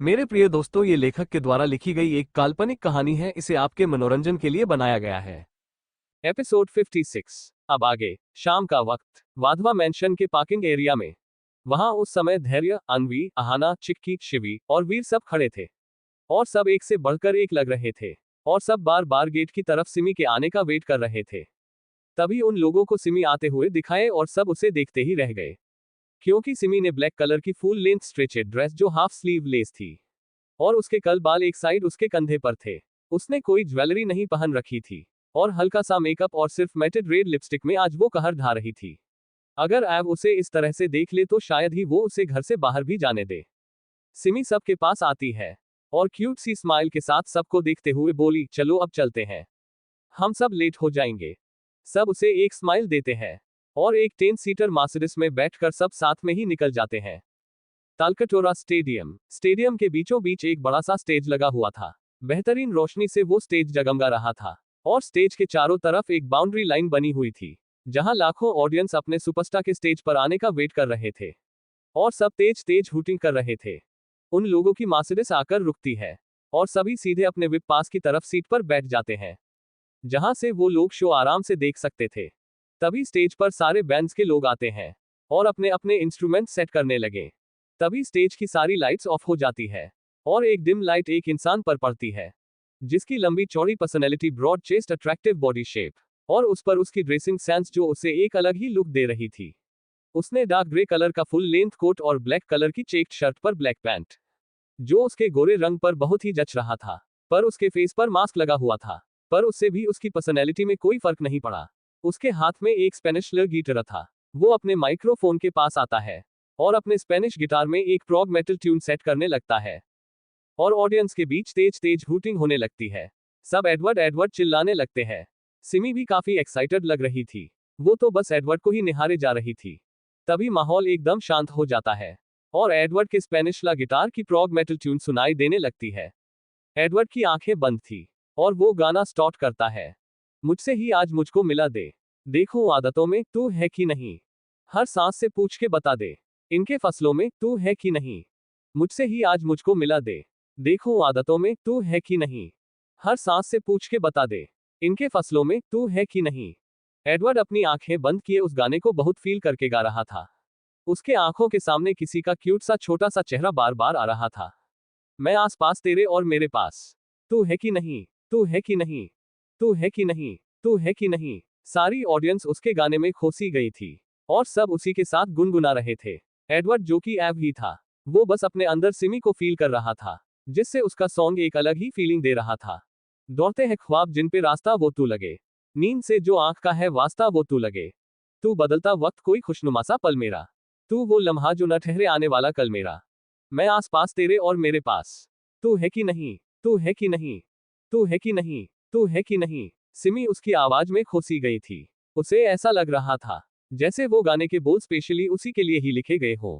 मेरे प्रिय दोस्तों, ये लेखक के द्वारा लिखी गई एक काल्पनिक कहानी है। इसे आपके मनोरंजन के लिए बनाया गया है। एपिसोड 56। अब आगे। शाम का वक्त, वाधवा मैंशन के पार्किंग एरिया में। वहां उस समय धैर्य, अनवी, अहाना, चिक्की, शिवी और वीर सब खड़े थे। और सब एक से बढ़कर एक लग रहे थे। और सब बार बार गेट की तरफ सिमी के आने का वेट कर रहे थे। तभी उन लोगों को सिमी आते हुए दिखाए और सब उसे देखते ही रह गए। क्योंकि सिमी ने ब्लैक कलर की फुल लेंथ स्ट्रेचेड ड्रेस जो हाफ स्लीव लेस थी, और उसके कल बाल एक साइड उसके कंधे पर थे। उसने कोई ज्वेलरी नहीं पहन रखी थी, और हल्का सा मेकअप और सिर्फ मैटेड रेड लिपस्टिक में आज वो कहर ढा रही थी। अगर ऐव उसे इस तरह से देख ले तो शायद ही वो उसे घर से बाहर भी जाने दे। सिमी सबके पास आती है और क्यूट सी स्माइल के साथ सबको देखते हुए बोली, चलो अब चलते हैं, हम सब लेट हो जाएंगे। सब उसे एक स्माइल देते हैं और एक 10 सीटर मर्सिडीज में बैठकर सब साथ में ही निकल जाते हैं। तालकटोरा स्टेडियम के बीचों बीच एक बड़ा सा स्टेज लगा हुआ था। बेहतरीन रोशनी से वो स्टेज जगमगा रहा था, और स्टेज के चारों तरफ एक बाउंड्री लाइन बनी हुई थी, जहां लाखों ऑडियंस अपने सुपरस्टार के स्टेज पर आने का वेट कर रहे थे। और सब तेज तेज हूटिंग कर रहे थे। उन लोगों की मर्सिडीज आकर रुकती है, और सभी सीधे अपने विप पास की तरफ सीट पर बैठ जाते हैं, जहां से वो लोग शो आराम से देख सकते थे। तभी स्टेज पर सारे बैंड्स के लोग आते हैं और अपने अपने इंस्ट्रूमेंट सेट करने लगे। तभी स्टेज की सारी लाइट्स ऑफ हो जाती है, और एक डिम लाइट एक इंसान पर पड़ती है, जिसकी लंबी चौड़ी personality, broad chest, attractive body shape, और उस पर उसकी ड्रेसिंग सेंस जो उसे एक अलग ही लुक दे रही थी। उसने डार्क ग्रे कलर का फुल लेंथ कोट और ब्लैक कलर की चेक्ड शर्ट पर ब्लैक पैंट, जो उसके गोरे रंग पर बहुत ही जच रहा था। पर उसके फेस पर मास्क लगा हुआ था, पर उससे भी उसकी पर्सनैलिटी में कोई फर्क नहीं पड़ा। उसके हाथ में एक स्पेनिश लेयर गिटार था। वो अपने माइक्रोफोन के पास आता है और अपने स्पेनिश गिटार में एक प्रॉग मेटल ट्यून सेट करने लगता है, और ऑडियंस के बीच तेज तेज हूटिंग होने लगती है। सब एडवर्ड एडवर्ड चिल्लाने लगते हैं। सिमी भी काफी एक्साइटेड लग रही थी। वो तो बस एडवर्ड को ही निहारे जा रही थी। तभी माहौल एकदम शांत हो जाता है, और एडवर्ड के स्पेनिश ला गिटार की प्रॉग मेटल ट्यून सुनाई देने लगती है। एडवर्ड की आंखें बंद थी, और वो गाना स्टार्ट करता है। मुझसे ही आज मुझको मिला दे, देखो आदतों में तू है कि नहीं, हर सांस से पूछ के बता दे, इनके फसलों में तू है कि नहीं। मुझसे ही आज मुझको मिला दे, देखो आदतों में तू है कि नहीं, हर सांस से पूछ के बता दे, इनके फसलों में तू है कि नहीं। एडवर्ड अपनी आंखें बंद किए उस गाने को बहुत फील करके गा रहा था। उसके आंखों के सामने किसी का क्यूट सा छोटा सा चेहरा बार बार आ रहा था। मैं आस पास तेरे और मेरे पास, तू है कि नहीं, तू है कि नहीं, तू है कि नहीं, तू है कि नहीं। सारी ऑडियंस उसके गाने में खोसी गई थी, और सब उसी के साथ गुनगुना रहे थे। एडवर्ड, जो कि ऐव ही था, वो बस अपने अंदर सिमी को फील कर रहा था, जिससे उसका सॉन्ग एक अलग ही फीलिंग दे रहा था। दौड़ते हैं ख्वाब जिन पे रास्ता वो तू लगे, नींद से जो आंख का है वास्ता वो तू लगे, तू बदलता वक्त कोई खुशनुमा सा पल मेरा, तू वो लम्हा जो न ठहरे आने वाला कल मेरा। मैं आस पास तेरे और मेरे पास, तू है कि नहीं, तू है कि नहीं, तू है कि नहीं, तू है कि नहीं। सिमी उसकी आवाज में खोसी गई थी। उसे ऐसा लग रहा था जैसे वो गाने के बोल स्पेशली उसी के लिए ही लिखे गए हो।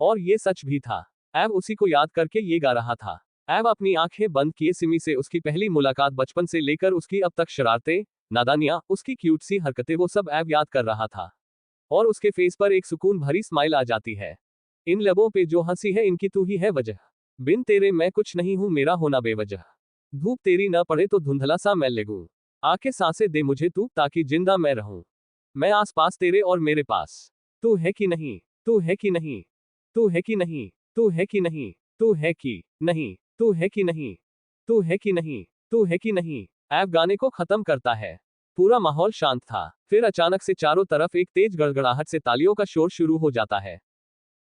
और ये सच भी था। ऐव उसी को याद करके ये गा रहा था। ऐव अपनी आंखें बंद किए सिमी से उसकी पहली मुलाकात, बचपन से लेकर उसकी अब तक शरारतें, नादानियां, उसकी क्यूट सी हरकतें, वो सब ऐव याद कर रहा था। और उसके फेस पर एक सुकून भरी स्माइल आ जाती है। इन लबों पे जो हंसी है इनकी तू ही है वजह, बिन तेरे मैं कुछ नहीं हूं मेरा होना बेवजह, धूप तेरी न पड़े तो धुंधला सा मैं लगूं, आके सांसें दे मुझे तू ताकि जिंदा मैं रहूं। मैं आस पास तेरे और मेरे पास, तू है कि नहीं, तू है कि नहीं, तू है कि नहीं, तू है कि नहीं, तू है कि नहीं, तू है कि नहीं, तू है कि नहीं, तू है कि नहीं। ऐप गाने को खत्म करता है। पूरा माहौल शांत था। फिर अचानक से चारों तरफ एक तेज गड़गड़ाहट से तालियों का शोर शुरू हो जाता है।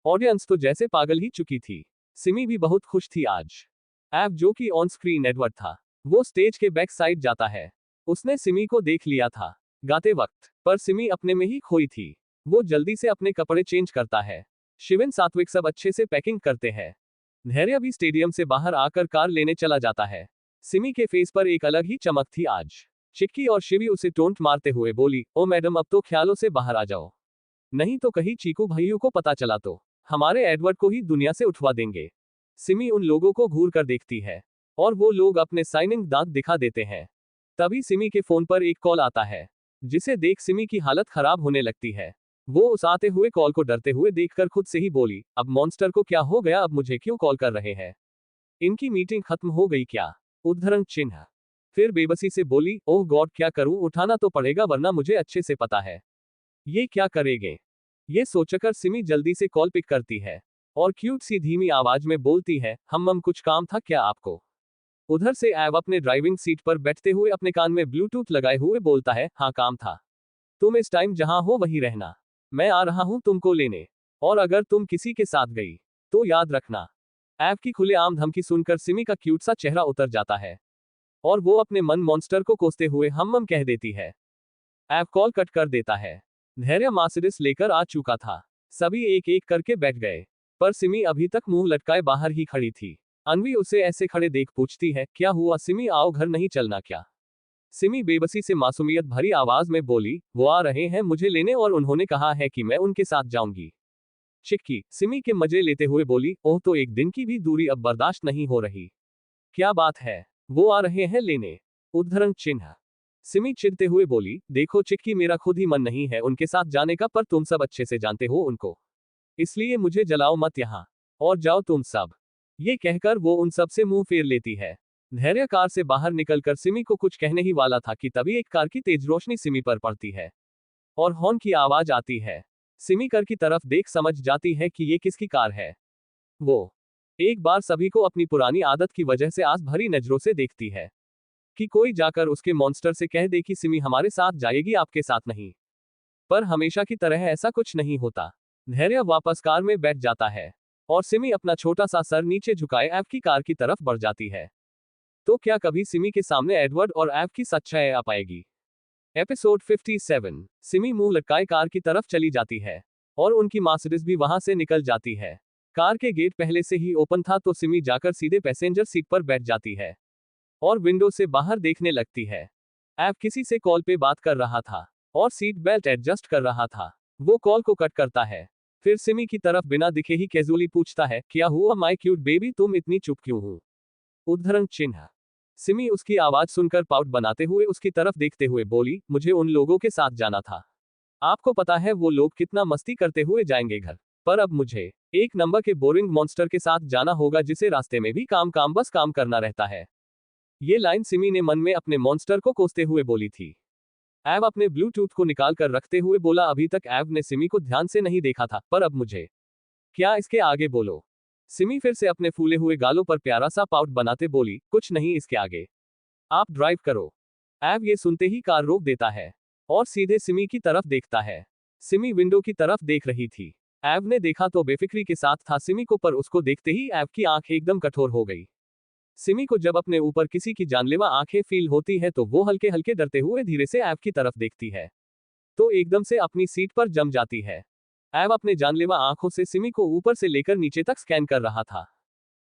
ऑडियंस तो जैसे पागल ही चुकी थी। सिमी भी बहुत खुश थी आज। ऐप, जो कि ऑन स्क्रीन एडवर्ड था, वो स्टेज के बैक साइड जाता है। उसने सिमी को देख लिया था गाते वक्त, पर सिमी अपने में ही खोई थी। वो जल्दी से अपने कपड़े चेंज करता है। शिविन, सात्विक सब अच्छे से पैकिंग करते हैं। धैर्य भी स्टेडियम से बाहर आकर कार लेने चला जाता है। सिमी के फेस पर एक अलग ही चमक थी आज। चिक्की और शिवी उसे टोंट मारते हुए बोली, ओ मैडम, अब तो ख्यालों से बाहर आ जाओ, नहीं तो कहीं चीकू भैया को पता चला तो हमारे एडवर्ड को ही दुनिया से उठवा देंगे। सिमी उन लोगों को घूर कर देखती है, और वो लोग अपने साइनिंग दांत दिखा देते हैं। तभी सिमी के फोन पर एक कॉल आता है, जिसे देख सिमी की हालत खराब होने लगती है। वो उस आते हुए कॉल को डरते हुए देखकर खुद से ही बोली, अब मॉन्स्टर को क्या हो गया, अब मुझे क्यों कॉल कर रहे हैं। इनकी मीटिंग खत्म हो गई क्या? उद्धरण चिन्ह। फिर बेबसी से बोली, ओह गॉड क्या करूं, उठाना तो पड़ेगा वरना मुझे अच्छे से पता है ये क्या करेंगे। ये सोचकर सिमी जल्दी से कॉल पिक करती है और क्यूट सी धीमी आवाज में बोलती है, हम कुछ काम था क्या आपको? उधर से ऐव अपने ड्राइविंग सीट पर बैठते हुए अपने कान में ब्लूटूथ लगाए हुए बोलता है, हाँ काम था। तुम इस टाइम जहां हो वहीं रहना, मैं आ रहा हूं तुमको लेने, और अगर तुम किसी के साथ गई तो याद रखना। ऐव की खुलेआम धमकी सुनकर सिमी का क्यूट सा चेहरा उतर जाता है और वो अपने मन मॉन्स्टर को कोसते हुए हम कह देती है। ऐव कॉल कट कर देता है। धैर्य मर्सिडीज लेकर आ चुका था। सभी एक एक करके बैठ गए, पर सिमी अभी तक मुंह लटकाए बाहर ही खड़ी थी। अन्वी उसे ऐसे खड़े देख पूछती है, क्या हुआ सिमी, आओ घर नहीं चलना क्या? सिमी बेबसी से मासूमियत भरी आवाज में बोली, वो आ रहे हैं मुझे लेने और उन्होंने कहा है कि मैं उनके साथ जाऊंगी। चिक्की सिमी के मजे लेते हुए बोली, ओह तो एक दिन की भी दूरी अब बर्दाश्त नहीं हो रही। क्या बात है, वो आ रहे हैं लेने? उद्धरण चिन्ह। सिमी चिढ़ते हुए बोली, देखो चिक्की मेरा खुद ही मन नहीं है उनके साथ जाने का, पर तुम सब अच्छे से जानते हो उनको, इसलिए मुझे जलाओ मत यहाँ, और जाओ तुम सब। ये कहकर वो उन सब से मुंह फेर लेती है। धैर्य कार से बाहर निकलकर सिमी को कुछ कहने ही वाला था कि तभी एक कार की तेज रोशनी सिमी पर पड़ती है और हॉर्न की आवाज आती है। सिमी कार की तरफ देख समझ जाती है कि ये किसकी कार है। वो एक बार सभी को अपनी पुरानी आदत की वजह से आस भरी नजरों से देखती है कि कोई जाकर उसके मॉन्स्टर से कह दे कि सिमी हमारे साथ जाएगी आपके साथ नहीं। पर हमेशा की तरह ऐसा कुछ नहीं होता। धैर्य वापस कार में बैठ जाता है और सिमी अपना छोटा सा सर नीचे झुकाए ऐव की कार की तरफ बढ़ जाती है। तो क्या कभी सिमी के सामने एडवर्ड और ऐव की सच्चाई आ पाएगी? एपिसोड 57। सिमी मुंह लटकाए कार की तरफ चली जाती है और उनकी मर्सिडीज भी वहां से निकल जाती है। कार के गेट पहले से ही ओपन था तो सिमी जाकर सीधे पैसेंजर सीट पर बैठ जाती है और विंडो से बाहर देखने लगती है। ऐव किसी से कॉल पे बात कर रहा था और सीट बेल्ट एडजस्ट कर रहा था। वो कॉल को कट करता है, फिर सिमी की तरफ बिना दिखे ही कैजुअली पूछता है, क्या हुआ माय क्यूट बेबी, तुम इतनी चुप क्यों हो? उद्धरण चिन्ह। सिमी उसकी आवाज सुनकर पाउट बनाते हुए उसकी तरफ देखते हुए बोली, मुझे उन लोगों के साथ जाना था। आपको पता है वो लोग कितना मस्ती करते हुए जाएंगे घर, पर अब मुझे एक नंबर के बोरिंग मॉन्स्टर के साथ जाना होगा जिसे रास्ते में भी काम बस काम करना रहता है। ये लाइन सिमी ने मन में अपने मॉन्स्टर को कोसते हुए बोली थी। ऐव अपने ब्लूटूथ को निकाल कर रखते हुए बोला, अभी तक ऐव ने सिमी को ध्यान से नहीं देखा था, पर अब मुझे क्या इसके आगे बोलो। सिमी फिर से अपने फूले हुए गालों पर प्यारा सा पाउट बनाते बोली, कुछ नहीं इसके आगे, आप ड्राइव करो। ऐव ये सुनते ही कार रोक देता है और सीधे सिमी की तरफ देखता है। सिमी विंडो की तरफ देख रही थी। ऐव ने देखा तो बेफिक्री के साथ था सिमी को, पर उसको देखते ही ऐव की आंख एकदम कठोर हो गई। सिमी को जब अपने ऊपर किसी की जानलेवा आंखें फील होती है तो वो हल्के हल्के डरते हुए धीरे से ऐव की तरफ देखती है तो एकदम से अपनी सीट पर जम जाती है। ऐव अपने जानलेवा आंखों से सिमी को ऊपर से लेकर नीचे तक स्कैन कर रहा था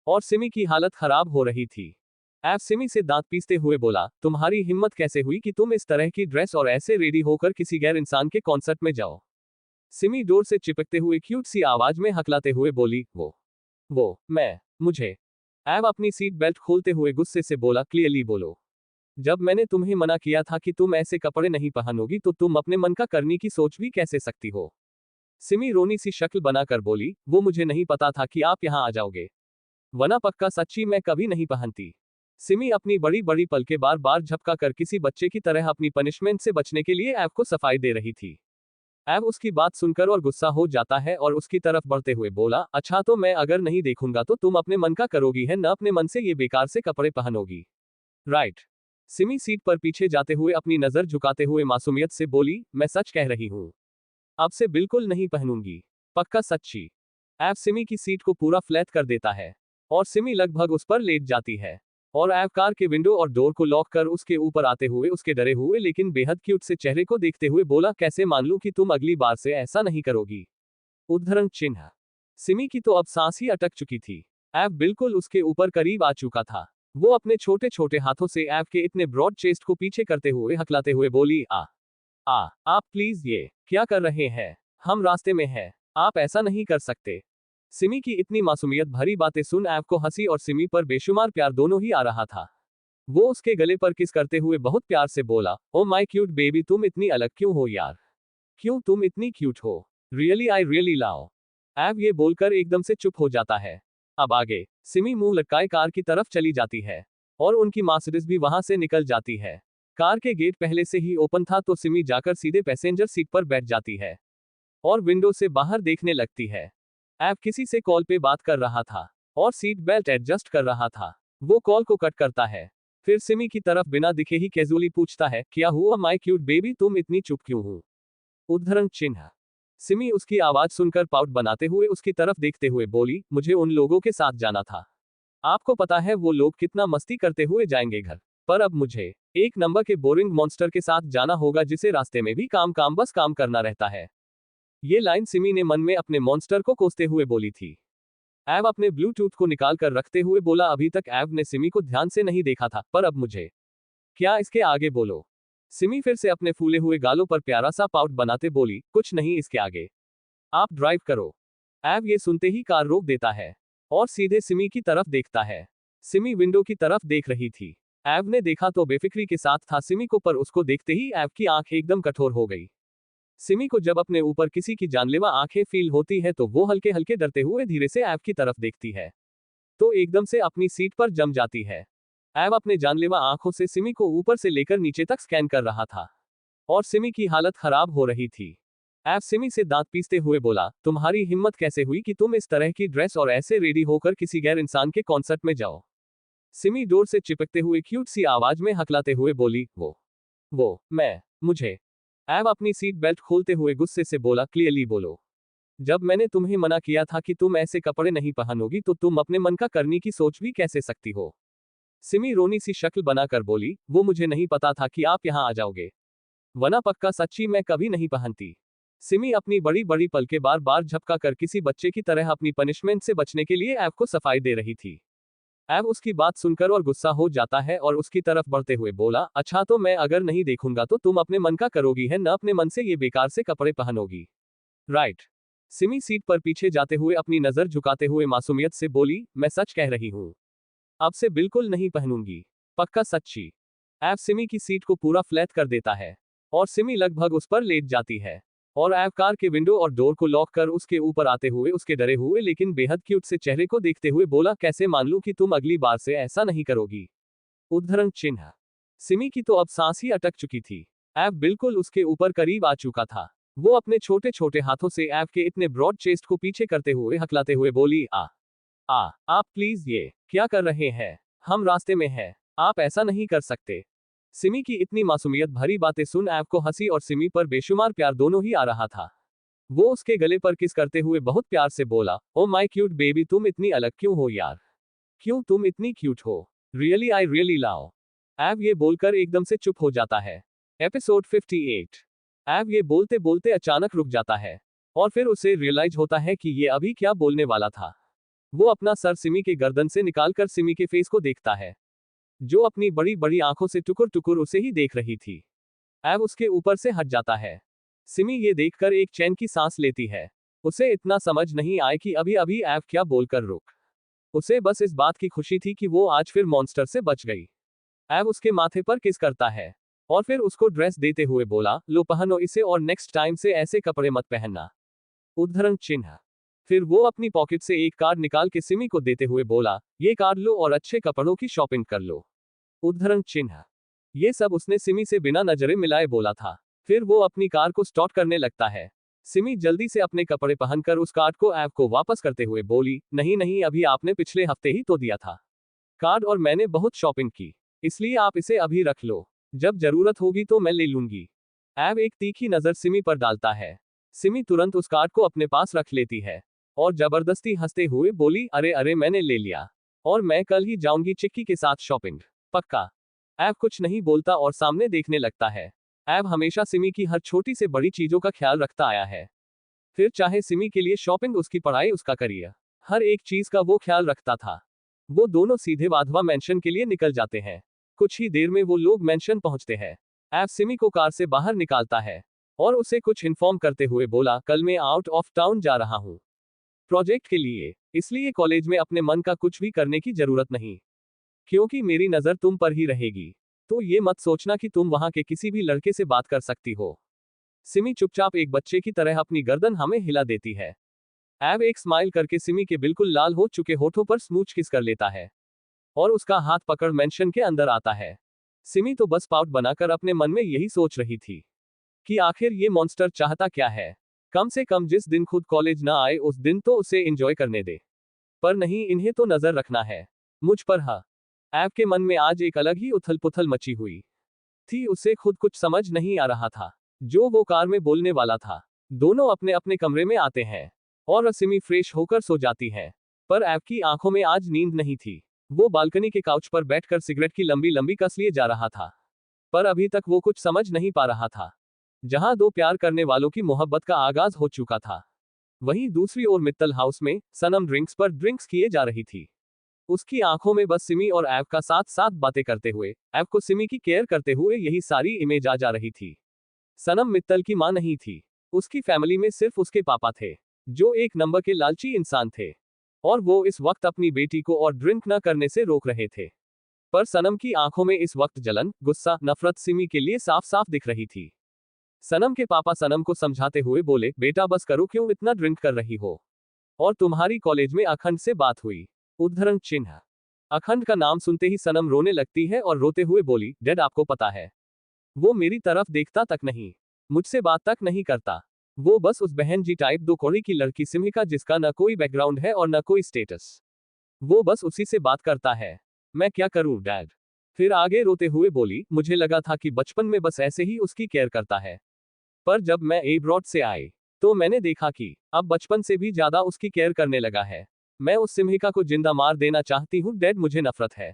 और सिमी की हालत खराब हो रही थी। ऐव सिमी से दांत पीसते हुए बोला, तुम्हारी हिम्मत कैसे हुई कि तुम इस तरह की ड्रेस और ऐसे रेडी होकर किसी गैर इंसान के कॉन्सर्ट में जाओ? सिमी डोर से चिपकते हुए क्यूट सी आवाज में हकलाते हुए बोली, वो मैं मुझे। ऐव अपनी सीट बेल्ट खोलते हुए गुस्से से बोला, क्लियरली बोलो। जब मैंने तुम्हें मना किया था कि तुम ऐसे कपड़े नहीं पहनोगी तो तुम अपने मन का करने की सोच भी कैसे सकती हो? सिमी रोनी सी शक्ल बनाकर बोली, वो मुझे नहीं पता था कि आप यहाँ आ जाओगे, वरना पक्का सच्ची मैं कभी नहीं पहनती। सिमी अपनी बड़ी बड़ी पलकें बार बार झपका कर किसी बच्चे की तरह अपनी पनिशमेंट से बचने के लिए ऐव को सफाई दे रही थी। ऐव उसकी बात सुनकर और गुस्सा हो जाता है और उसकी तरफ बढ़ते हुए बोला, अच्छा तो मैं अगर नहीं देखूंगा तो तुम अपने मन का करोगी है न अपने मन से ये बेकार से कपड़े पहनोगी, राइट? सिमी सीट पर पीछे जाते हुए अपनी नजर झुकाते हुए मासूमियत से बोली, मैं सच कह रही हूँ, अब से बिल्कुल नहीं पहनूंगी, पक्का सच्ची। ऐव सिमी की सीट को पूरा फ्लैट कर देता है और सिमी लगभग उस पर लेट जाती है और ऐव कार के विंडो और डोर को लॉक कर उसके ऊपर आते हुए उसके डरे हुए लेकिन बेहद क्यूट से चेहरे को देखते हुए बोला, कैसे मान लूं कि तुम अगली बार से ऐसा नहीं करोगी? उद्धरण चिन्ह। सिमी की तो अब सांस ही अटक चुकी थी। ऐव बिल्कुल उसके ऊपर करीब आ चुका था। वो अपने छोटे छोटे हाथों से ऐव के इतने ब्रॉड चेस्ट को पीछे करते हुए हकलाते हुए बोली, आप प्लीज ये क्या कर रहे हैं? हम रास्ते में हैं, आप ऐसा नहीं कर सकते। सिमी की इतनी मासूमियत भरी बातें सुन ऐव को हंसी और सिमी पर बेशुमार प्यार दोनों ही आ रहा था। वो उसके गले पर किस करते हुए बहुत प्यार से बोला, ओ माय क्यूट बेबी, तुम इतनी अलग क्यों हो यार? क्यों तुम इतनी क्यूट हो? Really I really love. I've ये बोलकर एकदम से चुप हो जाता है। अब आगे सिमी मुंह लटकाए कार की तरफ चली जाती है और उनकी मर्सिडीज भी वहां से निकल जाती है। कार के गेट पहले से ही ओपन था तो सिमी जाकर सीधे पैसेंजर सीट पर बैठ जाती है और विंडो से बाहर देखने लगती है। ऐप किसी से कॉल पे बात कर रहा था और सीट बेल्ट एडजस्ट कर रहा था। वो कॉल को कट करता है, फिर सिमी की तरफ बिना दिखे ही कैजुअली पूछता है, क्या हुआ माय क्यूट बेबी, तुम इतनी चुप क्यों हो? उद्धरण चिन्ह। सिमी उसकी आवाज सुनकर पाउट बनाते हुए उसकी तरफ देखते हुए बोली, मुझे उन लोगों के साथ जाना था। आपको पता है वो लोग कितना मस्ती करते हुए जाएंगे घर, पर अब मुझे एक नंबर के बोरिंग मॉन्स्टर के साथ जाना होगा जिसे रास्ते में भी काम बस काम करना रहता है। ये लाइन सिमी ने मन में अपने मॉन्स्टर को कोसते हुए बोली थी। एव अपने ब्लूटूथ को निकाल कर रखते हुए बोला, अभी तक एव ने सिमी को ध्यान से नहीं देखा था, पर अब मुझे क्या इसके आगे बोलो। सिमी फिर से अपने फूले हुए गालों पर प्यारा सा पाउट बनाते बोली, कुछ नहीं इसके आगे, आप ड्राइव करो। एव ये सुनते ही कार रोक देता है और सीधे सिमी की तरफ देखता है। सिमी विंडो की तरफ देख रही थी। एव ने देखा तो बेफिक्री के साथ था सिमी को, पर उसको देखते ही एव की आंख एकदम कठोर हो गई। सिमी को जब अपने ऊपर किसी की जानलेवा आंखें फील होती है तो वो हल्के हल्के डरते हुए धीरे से एव की तरफ देखती है तो एकदम से अपनी सीट पर जम जाती है। एव अपने जानलेवा आंखों से सिमी को ऊपर से लेकर नीचे तक स्कैन कर रहा था और सिमी की हालत खराब हो रही थी। एव सिमी से दांत पीसते हुए बोला, तुम्हारी हिम्मत कैसे हुई कि तुम इस तरह की ड्रेस और ऐसे रेडी होकर किसी गैर इंसान के कॉन्सर्ट में जाओ? सिमी डोर से चिपकते हुए क्यूट सी आवाज में हकलाते हुए बोली, वो मैं मुझे। एव अपनी सीट बेल्ट खोलते हुए गुस्से से बोला, क्लियरली बोलो। जब मैंने तुम्हें मना किया था कि तुम ऐसे कपड़े नहीं पहनोगी तो तुम अपने मन का करने की सोच भी कैसे सकती हो? सिमी रोनी सी शक्ल बनाकर बोली, वो मुझे नहीं पता था कि आप यहाँ आ जाओगे, वरना पक्का सच्ची मैं कभी नहीं पहनती। सिमी अपनी बड़ी बड़ी पलकें बार बार झपका कर किसी बच्चे की तरह अपनी पनिशमेंट से बचने के लिए एव को सफाई दे रही थी। एव उसकी बात सुनकर और गुस्सा हो जाता है और उसकी तरफ बढ़ते हुए बोला, अच्छा तो मैं अगर नहीं देखूंगा तो तुम अपने मन का करोगी है, न अपने मन से ये बेकार से कपड़े पहनोगी, राइट? सिमी सीट पर पीछे जाते हुए अपनी नजर झुकाते हुए मासूमियत से बोली, मैं सच कह रही हूँ, अब से बिल्कुल नहीं पहनूंगी, पक्का सच्ची। एव सिमी की सीट को पूरा फ्लैट कर देता है और सिमी लगभग उस पर लेट जाती है और एव कार के विंडो और डोर को लॉक कर उसके ऊपर आते हुए उसके डरे हुए लेकिन बेहद क्यूट से चेहरे को देखते हुए बोला, कैसे मान लूं कि तुम अगली बार से ऐसा नहीं करोगी? उद्धरण चिन्ह। सिमी की तो अब सांस ही अटक चुकी थी। एव बिल्कुल उसके ऊपर करीब आ चुका था। वो अपने छोटे छोटे हाथों से एव के इतने ब्रॉड चेस्ट को पीछे करते हुए हकलाते हुए बोली, आप प्लीज ये क्या कर रहे हैं? हम रास्ते में हैं, आप ऐसा नहीं कर सकते। सिमी की इतनी मासूमियत भरी बातें सुन एव को हंसी और सिमी पर बेशुमार प्यार दोनों ही आ रहा था। वो उसके गले पर किस करते हुए बहुत प्यार से बोला, ओ माय क्यूट बेबी, तुम इतनी अलग क्यों हो यार? क्यों तुम इतनी क्यूट हो? Really I really love. एव ये बोलकर एकदम से चुप हो जाता है। एपिसोड 58। एव ये बोलते बोलते अचानक रुक जाता है और फिर उसे रियलाइज होता है कि ये अभी क्या बोलने वाला था। वो अपना सर सिमी के गर्दन से निकालकर सिमी के फेस को देखता है, जो अपनी बड़ी बड़ी आंखों से टुकुर टुकुर उसे ही देख रही थी। एव उसके ऊपर से हट जाता है। सिमी ये देखकर एक चैन की सांस लेती है। उसे इतना समझ नहीं आया कि अभी अभी एव क्या बोलकर रुक। उसे बस इस बात की खुशी थी कि वो आज फिर मॉन्स्टर से बच गई। एव उसके माथे पर किस करता है और फिर उसको ड्रेस देते हुए बोला, लो पहनो इसे और नेक्स्ट टाइम से ऐसे कपड़े मत पहनना। उद्धरण चिन्ह। फिर वो अपनी पॉकेट से एक कार्ड निकाल के सिमी को देते हुए बोला, ये कार्ड लो और अच्छे कपड़ों की शॉपिंग कर लो। उद्धरण चिन्ह। ये सब उसने सिमी से बिना नजरें मिलाए बोला था। फिर वो अपनी कार को स्टार्ट करने लगता है। सिमी जल्दी से अपने कपड़े पहनकर उस कार्ड को एव को वापस करते हुए बोली, नहीं नहीं, अभी आपने पिछले हफ्ते ही तो दिया था कार्ड और मैंने बहुत शॉपिंग की, इसलिए आप इसे अभी रख लो, जब जरूरत होगी तो मैं ले लूंगी। एव एक तीखी नजर सिमी पर डालता है। सिमी तुरंत उस कार्ड को अपने पास रख लेती है और जबरदस्ती हंसते हुए बोली, अरे अरे मैंने ले लिया और मैं कल ही जाऊंगी चिक्की के साथ शॉपिंग, पक्का। एव कुछ नहीं बोलता और सामने देखने लगता है। एव हमेशा सिमी की हर छोटी से बड़ी चीजों का ख्याल रखता आया है। फिर चाहे सिमी के लिए शॉपिंग, उसकी पढ़ाई, उसका करियर, हर एक चीज का वो ख्याल रखता था। वो दोनों सीधे वाधवा मेंशन के लिए निकल जाते हैं। कुछ ही देर में वो लोग मेंशन पहुंचते हैं। एव सिमी को कार से बाहर निकालता है और उसे कुछ इन्फॉर्म करते हुए बोला, कल मैं आउट ऑफ टाउन जा रहा हूँ प्रोजेक्ट के लिए, इसलिए कॉलेज में अपने मन का कुछ भी करने की जरूरत नहीं, क्योंकि मेरी नजर तुम पर ही रहेगी। तो ये मत सोचना कि तुम वहां के किसी भी लड़के से बात कर सकती हो। सिमी चुपचाप एक बच्चे की तरह अपनी गर्दन हमें हिला देती है। ऐव एक स्माइल करके सिमी के बिल्कुल लाल हो चुके होठों पर स्मूच किस कर लेता है और उसका हाथ पकड़ मेंशन के अंदर आता है। सिमी तो बस पाउट बनाकर अपने मन में यही सोच रही थी कि आखिर ये मॉन्स्टर चाहता क्या है। कम से कम जिस दिन खुद कॉलेज ना आए उस दिन तो उसे एंजॉय करने दे। पर नहीं, इन्हें तो नजर रखना है मुझ पर। हाँ, ऐव के मन में आज एक अलग ही उथल पुथल मची हुई थी। उसे खुद कुछ समझ नहीं आ रहा था जो वो कार में बोलने वाला था। दोनों अपने अपने कमरे में आते हैं और सिमी फ्रेश होकर सो जाती है। पर ऐव की आंखों में आज नींद नहीं थी। वो बालकनी के काउच पर बैठकर सिगरेट की लंबी लंबी कस लिए जा रहा था। पर अभी तक वो कुछ समझ नहीं पा रहा था। जहां दो प्यार करने वालों की मोहब्बत का आगाज हो चुका था, वहीं दूसरी ओर मित्तल हाउस में सनम ड्रिंक्स पर ड्रिंक्स किए जा रही थी। उसकी आंखों में बस सिमी और ऐव का साथ साथ बातें करते हुए, ऐव को सिमी की केयर करते हुए यही सारी इमेज आ जा रही थी। सनम मित्तल की मां नहीं थी। उसकी फैमिली में सिर्फ उसके पापा थे, जो एक नंबर के लालची इंसान थे, और वो इस वक्त अपनी बेटी को और ड्रिंक न करने से रोक रहे थे। पर सनम की आंखों में इस वक्त जलन, गुस्सा, नफरत सिमी के लिए साफ साफ दिख रही थी। सनम के पापा सनम को समझाते हुए बोले, बेटा बस करो, क्यों इतना ड्रिंक कर रही हो? और तुम्हारी कॉलेज में अखंड से बात हुई? उद्धरण चिन्ह। अखंड का नाम सुनते ही सनम रोने लगती है और रोते हुए बोली, डैड आपको पता है, वो मेरी तरफ देखता तक नहीं, मुझसे बात तक नहीं करता। वो बस उस बहन जी टाइप दो कौड़ी की लड़की सिमिका जिसका न कोई बैकग्राउंड है और न कोई स्टेटस, वो बस उसी से बात करता है। मैं क्या करूं डैड? फिर आगे रोते हुए बोली, मुझे लगा था कि बचपन में बस ऐसे ही उसकी केयर करता है, पर जब मैं एब्रॉड से आई तो मैंने देखा कि अब बचपन से भी ज्यादा उसकी केयर करने लगा है। मैं उस सिम्हिका को जिंदा मार देना चाहती हूँ डैड, मुझे नफरत है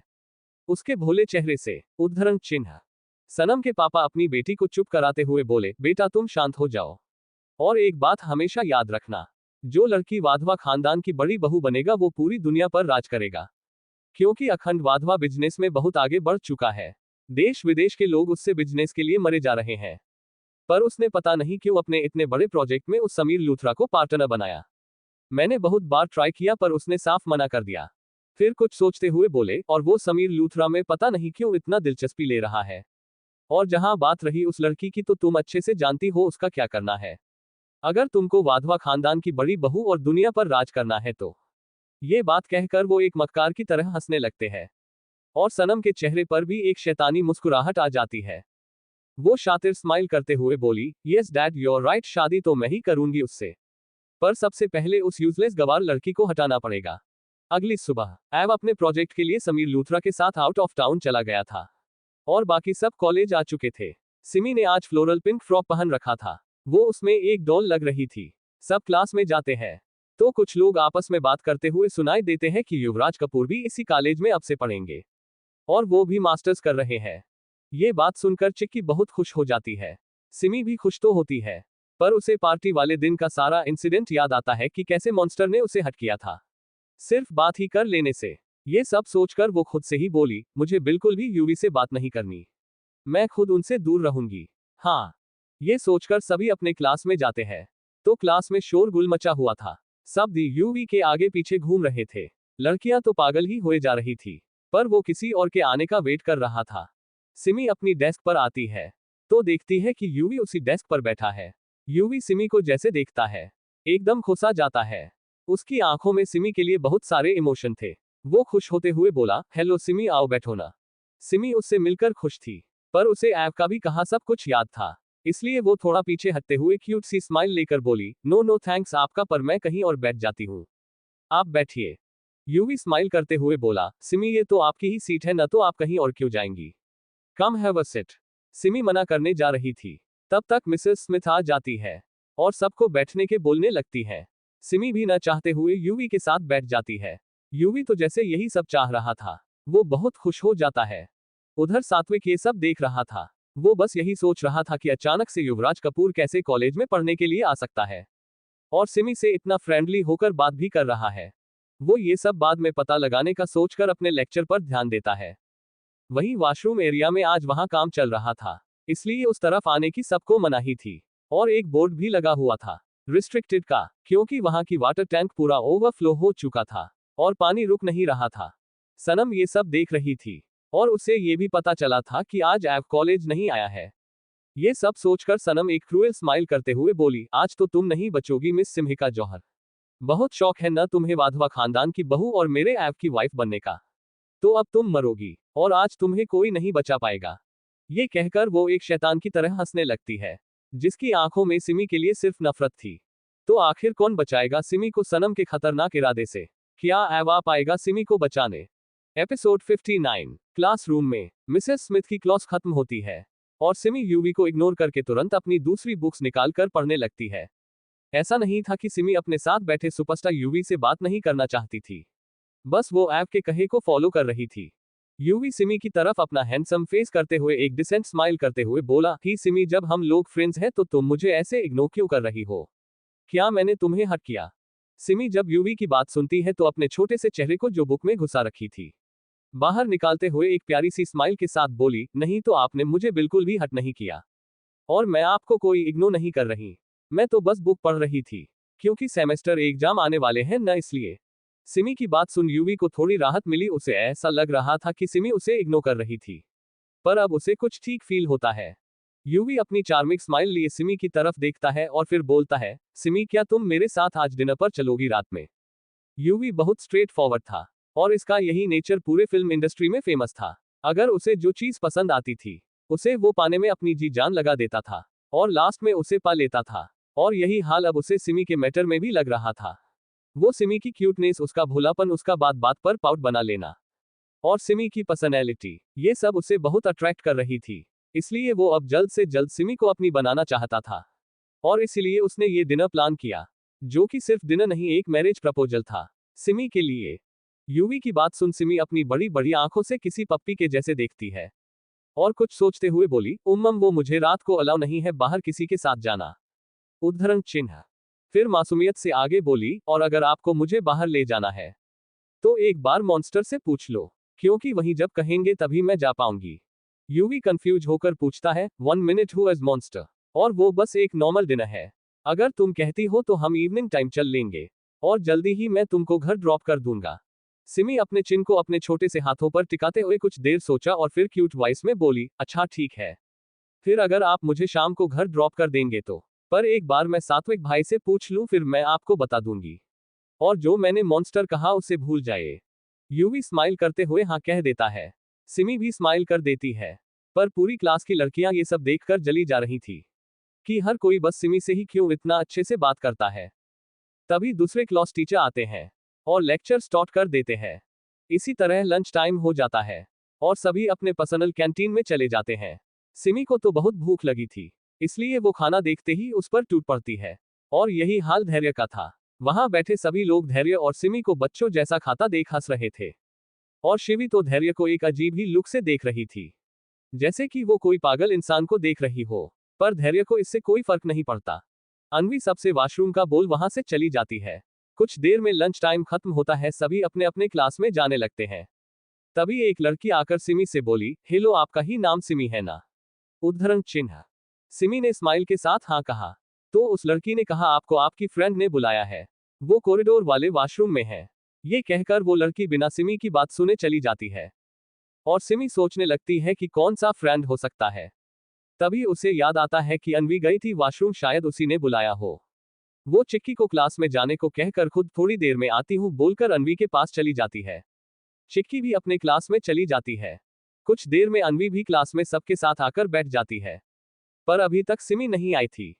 उसके भोले चेहरे से। उद्धरण चिन्ह। सनम के पापा अपनी बेटी को चुप कराते हुए बोले, बेटा तुम शांत हो जाओ, और एक बात हमेशा याद रखना, जो लड़की वाधवा खानदान की बड़ी बहू बनेगा वो पूरी दुनिया पर राज करेगा। क्योंकि अखंड वाधवा बिजनेस में बहुत आगे बढ़ चुका है। देश विदेश के लोग उससे बिजनेस के लिए मरे जा रहे हैं। पर उसने पता नहीं क्यों अपने इतने बड़े प्रोजेक्ट में उस समीर लूथरा को पार्टनर बनाया। मैंने बहुत बार ट्राई किया पर उसने साफ मना कर दिया। फिर कुछ सोचते हुए बोले, और वो समीर लूथरा में पता नहीं क्यों इतना दिलचस्पी ले रहा है। और जहां बात रही उस लड़की की, तो तुम अच्छे से जानती हो उसका क्या करना है। अगर तुमको वाधवा खानदान की बड़ी बहू और दुनिया पर राज करना है तो। ये बात कहकर वो एक मक्कार की तरह हंसने लगते हैं, और सनम के चेहरे पर भी एक शैतानी मुस्कुराहट आ जाती है। वो शातिर स्माइल करते हुए बोली, यस डैड योर राइट, शादी तो मैं ही करूंगी उससे, पर सबसे पहले उस यूजलेस गवार लड़की को हटाना पड़ेगा। अगली सुबह ऐव अपने प्रोजेक्ट के लिए समीर लूथरा के साथ आउट ऑफ टाउन चला गया था, और बाकी सब कॉलेज आ चुके थे। सिमी ने आज फ्लोरल पिंक फ्रॉक पहन रखा था। वो उसमें एक डॉल लग रही थी। सब क्लास में जाते हैं तो कुछ लोग आपस में बात करते हुए सुनाई देते हैं कि युवराज कपूर भी इसी कॉलेज में अब से पढ़ेंगे, और वो भी मास्टर्स कर रहे हैं। ये बात सुनकर चिक्की बहुत खुश हो जाती है। सिमी भी खुश तो होती है, पर उसे पार्टी वाले दिन का सारा इंसिडेंट याद आता है कि कैसे मॉन्स्टर ने उसे हट किया था, सिर्फ बात ही कर लेने से। ये सब सोचकर वो खुद से ही बोली, मुझे बिल्कुल भी यूवी से बात नहीं करनी, मैं खुद उनसे दूर रहूंगी। हाँ, ये सोचकर सभी अपने क्लास में जाते हैं तो क्लास में शोरगुल मचा हुआ था। सब दी यूवी के आगे पीछे घूम रहे थे। लड़कियां तो पागल ही हुए जा रही थी, पर वो किसी और के आने का वेट कर रहा था। सिमी अपनी डेस्क पर आती है तो देखती है कि यूवी उसी डेस्क पर बैठा है। यूवी सिमी को जैसे देखता है एकदम खुशा जाता है। उसकी आंखों में सिमी के लिए बहुत सारे इमोशन थे। वो खुश होते हुए बोला, हेलो सिमी, आओ बैठो ना। सिमी उससे मिलकर खुश थी, पर उसे ऐव का भी कहा सब कुछ याद था, इसलिए वो थोड़ा पीछे हटते हुए क्यूट सी स्माइल लेकर बोली, नो नो थैंक्स आपका, पर मैं कहीं और बैठ जाती हूँ, आप बैठिए। यूवी स्माइल करते हुए बोला, सिमी ये तो आपकी ही सीट है ना, तो आप कहीं और क्यों जाएंगी, come have a sit. Simi मना करने जा रही थी, तब तक मिसेस स्मिथ आ जाती है और सबको बैठने के बोलने लगती है। सिमी भी न चाहते हुए यूवी के साथ बैठ जाती है। यूवी तो जैसे यही सब चाह रहा था, वो बहुत खुश हो जाता है। उधर सात्विक ये सब देख रहा था। वो बस यही सोच रहा था कि अचानक से युवराज कपूर कैसे कॉलेज में पढ़ने के लिए आ सकता है, और सिमी से इतना फ्रेंडली होकर बात भी कर रहा है। वो ये सब बाद में पता लगाने का सोचकर अपने लेक्चर पर ध्यान देता है। वहीं वॉशरूम एरिया में आज वहां काम चल रहा था, इसलिए उस तरफ आने की सबको मनाही थी, और एक बोर्ड भी लगा हुआ था रिस्ट्रिक्टेड का, क्योंकि वहां की वाटर टैंक पूरा ओवरफ्लो हो चुका था और पानी रुक नहीं रहा था। सनम ये सब देख रही थी, और उसे ये भी पता चला था कि आज ऐव कॉलेज नहीं आया है। ये सब सोचकर सनम एक क्रूएल स्माइल करते हुए बोली, आज तो तुम नहीं बचोगी मिस सिम्हिका जौहर। बहुत शौक है ना तुम्हें वाधवा खानदान की बहू और मेरे ऐप की वाइफ बनने का। तो अब तुम मरोगी और आज तुम्हें कोई नहीं बचा पाएगा। ये कहकर वो एक शैतान की तरह हंसने लगती है, जिसकी आंखों में सिमी के लिए सिर्फ नफरत थी। तो आखिर कौन बचाएगा सिमी को सनम के खतरनाक इरादे से? क्या ऐव आ पाएगा सिमी को बचाने? एपिसोड 59। क्लासरूम में मिसेस स्मिथ की क्लास खत्म होती है और सिमी यूवी को इग्नोर करके तुरंत अपनी दूसरी बुक्स निकाल कर पढ़ने लगती है। ऐसा नहीं था कि सिमी अपने साथ बैठे सुपरस्टार यूवी से बात नहीं करना चाहती थी, बस वो ऐप के कहे को फॉलो कर रही थी। यूवी सिमी की तरफ अपना हैंडसम फेस करते हुए एक डिसेंट स्माइल करते हुए बोला कि सिमी, जब हम लोग फ्रेंड्स हैं तो तुम मुझे ऐसे इग्नोर क्यों कर रही हो? क्या मैंने तुम्हें हर्ट किया? सिमी जब यूवी की बात सुनती है तो अपने छोटे से चेहरे को जो बुक में घुसा रखी थी बाहर निकालते हुए एक प्यारी सी स्माइल के साथ बोली, नहीं तो आपने मुझे बिल्कुल भी हर्ट नहीं किया और मैं आपको कोई इग्नोर नहीं कर रही। मैं तो बस बुक पढ़ रही थी, क्योंकि सेमेस्टर एग्जाम आने वाले हैं न, इसलिए। सिमी की बात सुन यूवी को थोड़ी राहत मिली। उसे ऐसा लग रहा था कि सिमी उसे इग्नोर कर रही थी, पर अब उसे कुछ ठीक फील होता है। यूवी अपनी चार्मिंग स्माइल लिए सिमी की तरफ देखता है और फिर बोलता है, सिमी क्या तुम मेरे साथ आज डिनर पर चलोगी रात में? यूवी बहुत स्ट्रेट फॉरवर्ड था और इसका यही नेचर पूरे फिल्म इंडस्ट्री में फेमस था। अगर उसे जो चीज पसंद आती थी उसे वो पाने में अपनी जी जान लगा देता था और लास्ट में उसे पा लेता था। और यही हाल अब उसे सिमी के मैटर में भी लग रहा था। वो सिमी की क्यूटनेस, उसका भोलापन, उसका बात बात पर पाउट बना लेना और सिमी की पर्सनैलिटी, ये सब उसे बहुत अट्रैक्ट कर रही थी। इसलिए वो अब जल्द से जल्द सिमी को अपनी बनाना चाहता था और इसलिए उसने ये डिनर प्लान किया, जो कि सिर्फ डिनर नहीं, एक मैरिज प्रपोजल था सिमी के लिए। यूवी की बात सुन सिमी अपनी बड़ी बड़ी आंखों से किसी पप्पी के जैसे देखती है और कुछ सोचते हुए बोली, वो मुझे रात को अलाउ नहीं है बाहर किसी के साथ जाना। उद्धरण चिन्ह। फिर मासूमियत से आगे बोली, और अगर आपको मुझे बाहर ले जाना है तो एक बार मॉन्स्टर से पूछ लो, क्योंकि वहीं जब कहेंगे तभी मैं जा पाऊंगी। यूवी कंफ्यूज होकर पूछता है, 1 मिनट, हु इज मॉन्स्टर? और वो बस एक नॉर्मल डिनर है। अगर तुम कहती हो तो हम इवनिंग टाइम चल लेंगे और जल्दी ही मैं तुमको घर ड्रॉप कर दूंगा। सिमी अपने चिन को अपने छोटे से हाथों पर टिकाते हुए कुछ देर सोचा और फिर क्यूट वॉइस में बोली, अच्छा ठीक है, फिर अगर आप मुझे शाम को घर ड्रॉप कर देंगे तो। पर एक बार मैं सात्विक भाई से पूछ लूं, फिर मैं आपको बता दूंगी। और जो मैंने मॉन्स्टर कहा उसे भूल जाए। यूवी स्माइल करते हुए हाँ कह देता है। सिमी भी स्माइल कर देती है। पर पूरी क्लास की लड़कियां ये सब देखकर जली जा रही थी कि हर कोई बस सिमी से ही क्यों इतना अच्छे से बात करता है। तभी दूसरे क्लास टीचर आते हैं और लेक्चर स्टार्ट कर देते हैं। इसी तरह लंच टाइम हो जाता है और सभी अपने पर्सनल कैंटीन में चले जाते हैं। सिमी को तो बहुत भूख लगी थी, इसलिए वो खाना देखते ही उस पर टूट पड़ती है और यही हाल धैर्य का था। वहां बैठे सभी लोग धैर्य और सिमी को बच्चों जैसा खाता देख हंस रहे थे और शिवी तो धैर्य को एक अजीब ही लुक से देख रही थी, जैसे कि वो कोई पागल इंसान को देख रही हो। पर धैर्य को इससे कोई फर्क नहीं पड़ता। अनवी सबसे वॉशरूम का बोल वहां से चली जाती है। कुछ देर में लंच टाइम खत्म होता है, सभी अपने अपने क्लास में जाने लगते हैं। तभी एक लड़की आकर सिमी से बोली, हेलो, आपका ही नाम सिमी है ना? उद्धरण चिन्ह। सिमी ने स्माइल के साथ हाँ कहा तो उस लड़की ने कहा, आपको आपकी फ्रेंड ने बुलाया है, वो कॉरिडोर वाले वॉशरूम में है। ये कहकर वो लड़की बिना सिमी की बात सुने चली जाती है और सिमी सोचने लगती है कि कौन सा फ्रेंड हो सकता है। तभी उसे याद आता है कि अनवी गई थी वॉशरूम, शायद उसी ने बुलाया हो। वो चिक्की को क्लास में जाने को कहकर खुद थोड़ी देर में आती हूँ बोलकर अनवी के पास चली जाती है। चिक्की भी अपने क्लास में चली जाती है। कुछ देर में अनवी भी क्लास में सबके साथ आकर बैठ जाती है, पर अभी तक सिमी नहीं आई थी।